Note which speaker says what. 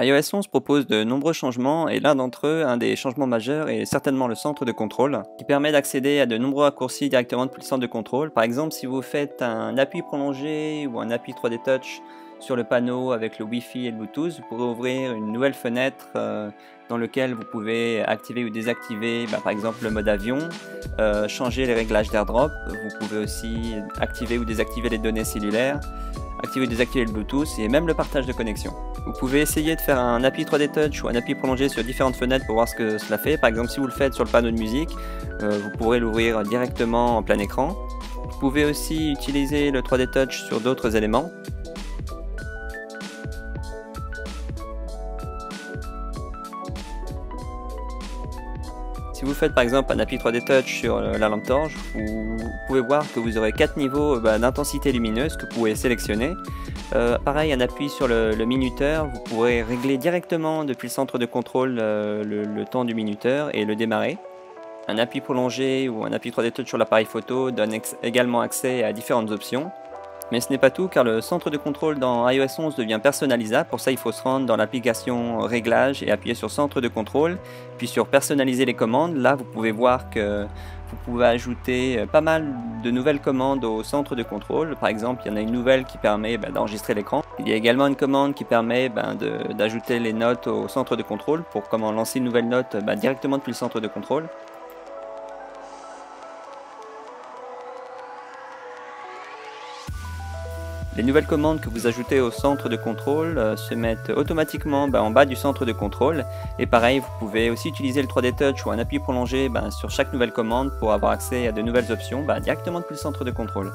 Speaker 1: iOS 11 propose de nombreux changements et l'un d'entre eux, un des changements majeurs, est certainement le centre de contrôle qui permet d'accéder à de nombreux raccourcis directement depuis le centre de contrôle. Par exemple, si vous faites un appui prolongé ou un appui 3D Touch sur le panneau avec le Wi-Fi et le Bluetooth, vous pourrez ouvrir une nouvelle fenêtre dans laquelle vous pouvez activer ou désactiver par exemple le mode avion, changer les réglages d'AirDrop, vous pouvez aussi activer ou désactiver les données cellulaires, activer ou désactiver le Bluetooth et même le partage de connexion. Vous pouvez essayer de faire un appui 3D Touch ou un appui prolongé sur différentes fenêtres pour voir ce que cela fait. Par exemple, si vous le faites sur le panneau de musique, vous pourrez l'ouvrir directement en plein écran. Vous pouvez aussi utiliser le 3D Touch sur d'autres éléments. Si vous faites par exemple un appui 3D Touch sur la lampe torche, vous pouvez voir que vous aurez 4 niveaux d'intensité lumineuse que vous pouvez sélectionner. Pareil, un appui sur le minuteur, vous pourrez régler directement depuis le centre de contrôle le temps du minuteur et le démarrer. Un appui prolongé ou un appui 3D Touch sur l'appareil photo donne également accès à différentes options. Mais ce n'est pas tout, car le centre de contrôle dans iOS 11 devient personnalisable. Pour ça, il faut se rendre dans l'application Réglages et appuyer sur Centre de contrôle, puis sur Personnaliser les commandes. Là, vous pouvez voir que vous pouvez ajouter pas mal de nouvelles commandes au centre de contrôle. Par exemple, il y en a une nouvelle qui permet d'enregistrer l'écran. Il y a également une commande qui permet d'ajouter les notes au centre de contrôle pour comment lancer une nouvelle note directement depuis le centre de contrôle. Les nouvelles commandes que vous ajoutez au centre de contrôle se mettent automatiquement en bas du centre de contrôle. Et pareil, vous pouvez aussi utiliser le 3D Touch ou un appui prolongé sur chaque nouvelle commande pour avoir accès à de nouvelles options directement depuis le centre de contrôle.